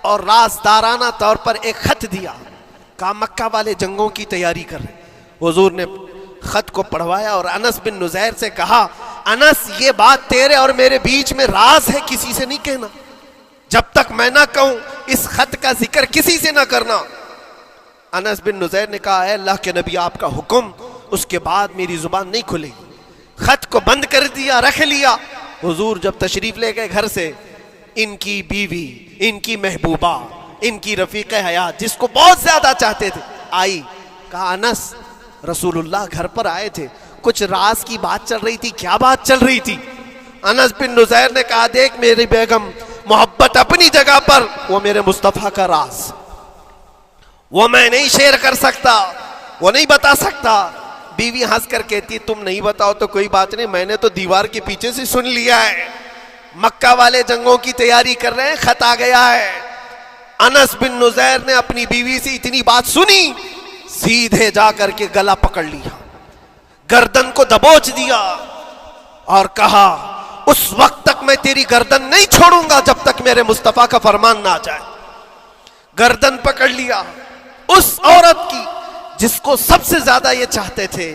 اور رازدارانہ طور پر ایک خط دیا، کہا مکہ والے جنگوں کی تیاری کر رہے۔ حضور نے خط کو پڑھوایا اور انس بن نزیر سے کہا انس یہ بات تیرے اور میرے بیچ میں راز ہے، کسی سے نہیں کہنا، جب تک میں نہ کہوں اس خط کا ذکر کسی سے نہ کرنا۔ انس بن نزیر نے کہا اے اللہ کے نبی آپ کا حکم، اس کے بعد میری زبان نہیں کھلے گی۔ خط کو بند کر دیا، رکھ لیا۔ حضور جب تشریف لے گئے گھر سے، ان کی بیوی، ان کی محبوبہ، ان کی رفیق حیات جس کو بہت زیادہ چاہتے تھے آئی، کہا انس رسول اللہ گھر پر آئے تھے، کچھ راز کی بات چل رہی تھی، کیا بات چل رہی تھی؟ انس بن نزیر نے کہا دیکھ میری بیگم، محبت اپنی جگہ پر، وہ میرے مصطفیٰ کا راز، وہ میں نہیں شیئر کر سکتا، وہ نہیں بتا سکتا۔ بیوی ہنس کر کہتی تم نہیں بتاؤ تو کوئی بات نہیں، میں نے تو دیوار کے پیچھے سے سن لیا ہے، مکہ والے جنگوں کی تیاری کر رہے ہیں، خط آ گیا ہے۔ انس بن نزیر نے اپنی بیوی سے اتنی بات سنی، سیدھے جا کر کے گلا پکڑ لیا، گردن کو دبوچ دیا اور کہا اس وقت تک میں تیری گردن نہیں چھوڑوں گا جب تک میرے مصطفیٰ کا فرمان نہ آ جائے۔ گردن پکڑ لیا اس عورت کی جس کو سب سے زیادہ یہ چاہتے تھے،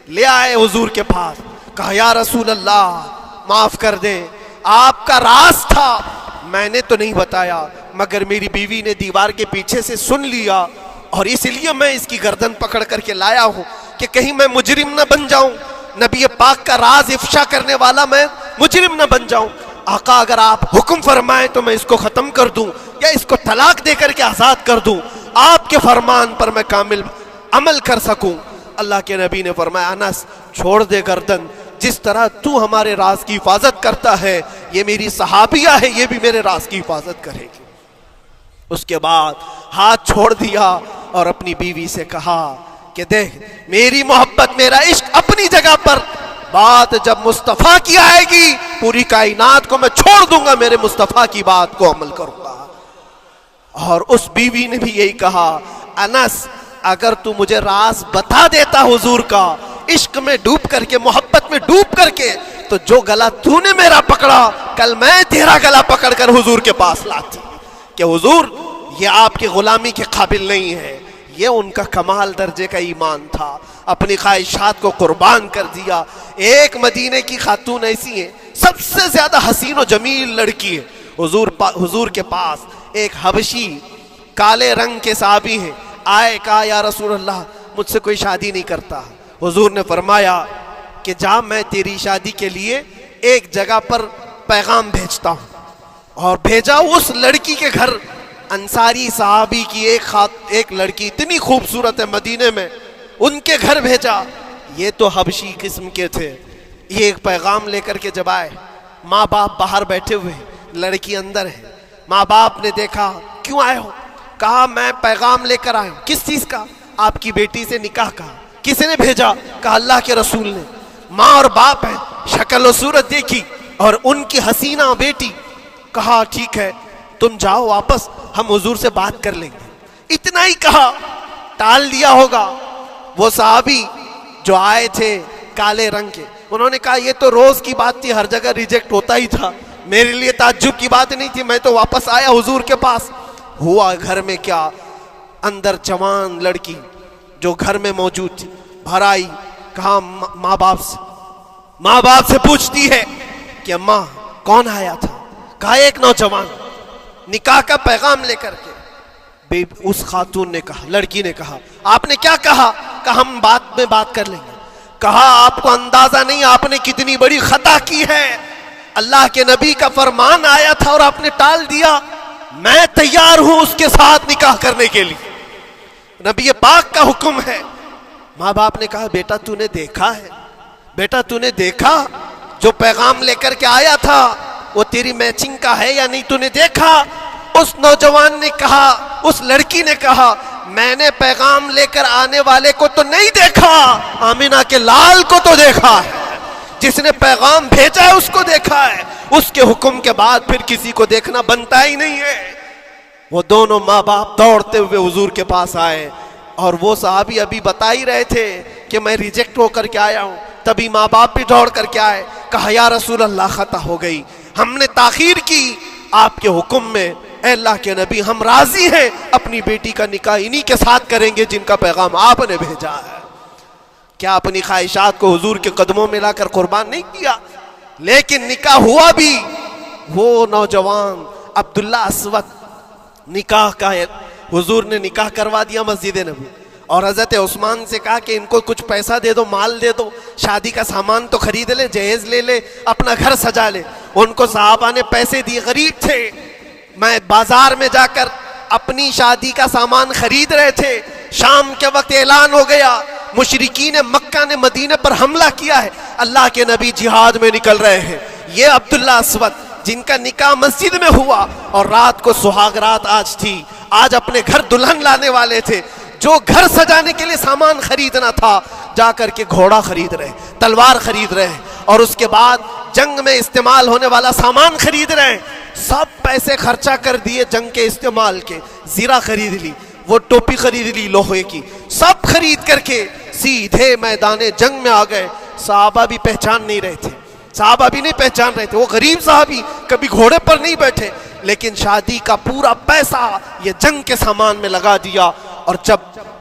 لے آئے حضور کے پاس، کہا یا رسول اللہ معاف کر دیں، آپ کا راز تھا، میں نے تو نہیں بتایا، مگر میری بیوی نے دیوار کے پیچھے سے سن لیا اور اس لیے میں اس کی گردن پکڑ کر کے لایا ہوں کہ کہیں میں مجرم نہ بن جاؤں، نبی پاک کا راز افشا کرنے والا میں مجرم نہ بن جاؤں۔ آقا اگر آپ حکم فرمائیں تو میں اس کو ختم کر دوں یا اس کو طلاق دے کر کے آزاد کر دوں، آپ کے فرمان پر میں کامل عمل کر سکوں۔ اللہ کے نبی نے فرمایا انس چھوڑ دے گردن، جس طرح تو ہمارے راز کی حفاظت کرتا ہے یہ میری صحابیہ ہے، یہ بھی میرے راز کی حفاظت کرے گی۔ اس کے بعد ہاتھ چھوڑ دیا اور اپنی بیوی سے کہا کہ دیکھ میری محبت، میرا عشق اپنی جگہ پر، بات جب مصطفیٰ کی آئے گی پوری کائنات کو میں چھوڑ دوں گا، میرے مصطفیٰ کی بات کو عمل کروں گا۔ اور اس بیوی نے بھی یہی کہا انس اگر تو مجھے راز بتا دیتا حضور کا، عشق میں ڈوب کر کے، محبت میں ڈوب کر کے، تو جو گلا تو نے میرا پکڑا کل میں تیرا گلا پکڑ کر حضور کے پاس لاتی کہ حضور یہ آپ کی غلامی کے قابل نہیں ہے. یہ ان کا کمال درجے کا ایمان تھا, اپنی خواہشات کو قربان کر دیا. ایک مدینے کی خاتون ایسی ہے, سب سے زیادہ حسین و جمیل لڑکی ہے. حضور کے پاس ایک حبشی کالے رنگ کے صحابی ہیں, آئے کہا یا رسول اللہ مجھ سے کوئی شادی نہیں کرتا. حضور نے فرمایا کہ جا میں تیری شادی کے لیے ایک جگہ پر پیغام بھیجتا ہوں, اور بھیجا اس لڑکی کے گھر. انصاری صحابی کی ایک لڑکی اتنی خوبصورت ہے مدینے میں, ان کے گھر بھیجا. یہ تو حبشی قسم کے تھے. یہ ایک پیغام لے کر کے جب آئے, ماں باپ باہر بیٹھے ہوئے, لڑکی اندر ہے. ماں باپ نے دیکھا کیوں آئے ہو؟ کہا میں پیغام لے کر آیا ہوں. کس چیز کا؟ آپ کی بیٹی سے نکاح کا. کس نے بھیجا؟ کہا اللہ کے رسول نے. ماں اور باپ ہیں, شکل و صورت دیکھی اور ان کی حسینہ بیٹی. کہا ٹھیک ہے تم جاؤ واپس, ہم حضور سے بات کر لیں گے. اتنا ہی کہا, ٹال دیا ہوگا. وہ صحابی جو آئے تھے کالے رنگ کے, انہوں نے کہا یہ تو روز کی بات تھی, ہر جگہ ریجیکٹ ہوتا ہی تھا, میرے لیے تعجب کی بات نہیں تھی, میں تو واپس آیا حضور کے پاس. ہوا گھر میں کیا, اندر جوان لڑکی جو گھر میں موجود تھی بھر آئی. کہا ماں باپ سے پوچھتی ہے کہ اماں کون آیا تھا؟ کہا ایک نوجوان نکاح کا پیغام لے کر کے. اس خاتون نے کہا, لڑکی نے کہا آپ نے کیا کہا؟ کہا ہم بعد میں بات کر لیں گے. کہا آپ کو اندازہ نہیں آپ نے کتنی بڑی خطا کی ہے, اللہ کے نبی کا فرمان آیا تھا اور آپ نے ٹال دیا. میں تیار ہوں اس کے ساتھ نکاح کرنے کے لیے, نبی پاک کا حکم ہے. ماں باپ نے کہا بیٹا تو نے دیکھا ہے, بیٹا تو نے دیکھا جو پیغام لے کر کے آیا تھا وہ تیری میچنگ کا ہے یا نہیں, تو نے دیکھا؟ اس نوجوان نے کہا, اس لڑکی نے کہا میں نے پیغام لے کر آنے والے کو تو نہیں دیکھا, آمینہ کے لال کو تو دیکھا ہے, جس نے پیغام بھیجا ہے اس کو دیکھا ہے. اس کے حکم کے بعد پھر کسی کو دیکھنا بنتا ہی نہیں ہے. وہ دونوں ماں باپ دوڑتے ہوئے حضور کے پاس آئے, اور وہ صحابی ابھی بتا ہی رہے تھے کہ میں ریجیکٹ ہو کر کے آیا ہوں, تبھی ماں باپ بھی دوڑ کر کے آئے. کہا یا رسول اللہ خطا ہو گئی, ہم نے تاخیر کی آپ کے حکم میں. اے اللہ کے نبی ہم راضی ہیں, اپنی بیٹی کا نکاح انہی کے ساتھ کریں گے جن کا پیغام آپ نے بھیجا ہے. کیا اپنی خواہشات کو حضور کے قدموں میں لا کر قربان نہیں کیا؟ لیکن نکاح ہوا بھی. وہ نوجوان عبداللہ اسود نکاح کا ہے, حضور نے نکاح کروا دیا مسجد نبی, اور حضرت عثمان سے کہا کہ ان کو کچھ پیسہ دے دو, مال دے دو, شادی کا سامان تو خرید لے, جہیز لے لے, اپنا گھر سجا لے. ان کو صحابہ نے پیسے دیے, غریب تھے, میں بازار میں جا کر اپنی شادی کا سامان خرید رہے تھے. شام کے وقت اعلان ہو گیا مشرکین مکہ نے مدینے پر حملہ کیا ہے, اللہ کے نبی جہاد میں نکل رہے ہیں. یہ عبداللہ اسود جن کا نکاح مسجد میں ہوا اور رات کو سہاگ رات آج تھی, آج اپنے گھر دلہن لانے والے تھے, جو گھر سجانے کے لیے سامان خریدنا تھا جا کر کے گھوڑا خرید رہے, تلوار خرید رہے, اور اس کے بعد جنگ میں استعمال ہونے والا سامان خرید رہے. سب پیسے خرچہ کر دیے جنگ کے استعمال کے, زیرہ خرید لی, وہ ٹوپی خرید لی لوہے کی, سب خرید کر کے سیدھے میدان جنگ میں آ گئے. صحابہ بھی پہچان نہیں رہے تھے, صحابہ بھی نہیں پہچان رہے تھے. وہ غریب صحابی کبھی گھوڑے پر نہیں بیٹھے, لیکن شادی کا پورا پیسہ یہ جنگ کے سامان میں لگا دیا. اور جب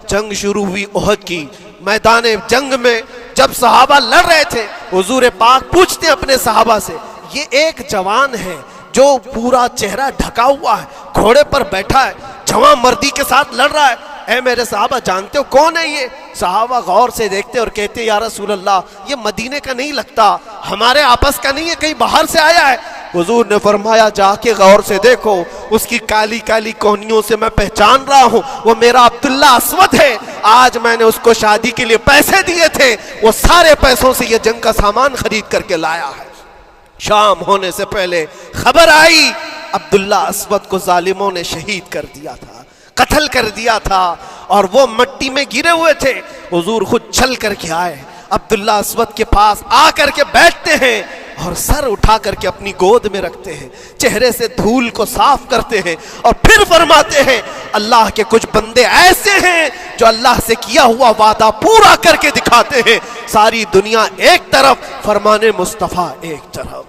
جنگ شروع ہوئی احد کی, میدان جنگ میں جب صحابہ لڑ رہے تھے, حضور پاک پوچھتے ہیں اپنے صحابہ سے, یہ ایک جوان ہے جو پورا چہرہ ڈھکا ہوا ہے, گھوڑے پر بیٹھا ہے, جوان مردی کے ساتھ لڑ رہا ہے, اے میرے صحابہ جانتے ہو کون ہے یہ؟ صحابہ غور سے دیکھتے اور کہتے یا رسول اللہ یہ مدینے کا نہیں لگتا, ہمارے آپس کا نہیں ہے, کہیں باہر سے آیا ہے. حضور نے فرمایا جا کے غور سے دیکھو, اس کی کالی کالی کونیوں سے میں پہچان رہا ہوں, وہ میرا عبداللہ اسود ہے. آج میں نے اس کو شادی کے لیے پیسے دیے تھے, وہ سارے پیسوں سے یہ جنگ کا سامان خرید کر کے لایا ہے. شام ہونے سے پہلے خبر آئی عبداللہ اسود کو ظالموں نے شہید کر دیا تھا, قتل کر دیا تھا, اور وہ مٹی میں گرے ہوئے تھے. حضور خود چل کر کے آئے, عبداللہ اسود کے پاس آ کر کے بیٹھتے ہیں, اور سر اٹھا کر کے اپنی گود میں رکھتے ہیں، چہرے سے دھول کو صاف کرتے ہیں اور پھر فرماتے ہیں اللہ کے کچھ بندے ایسے ہیں جو اللہ سے کیا ہوا وعدہ پورا کر کے دکھاتے ہیں، ساری دنیا ایک طرف، فرمان مصطفیٰ ایک طرف۔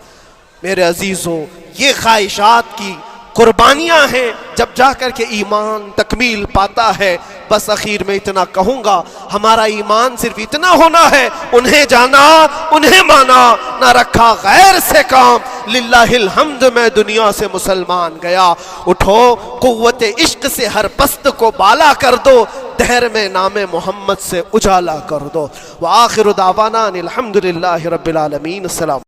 میرے عزیزوں، یہ خواہشات کی قربانیاں ہیں جب جا کر کے ایمان تکمیل پاتا ہے۔ بس اخیر میں اتنا کہوں گا، ہمارا ایمان صرف اتنا ہونا ہے، انہیں جانا انہیں مانا، نہ رکھا غیر سے کام، للہ الحمد میں دنیا سے مسلمان گیا۔ اٹھو، قوت عشق سے ہر پست کو بالا کر دو، دہر میں نام محمد سے اجالا کر دو۔ وآخر دعوانا الحمدللہ رب العالمین۔ السلام۔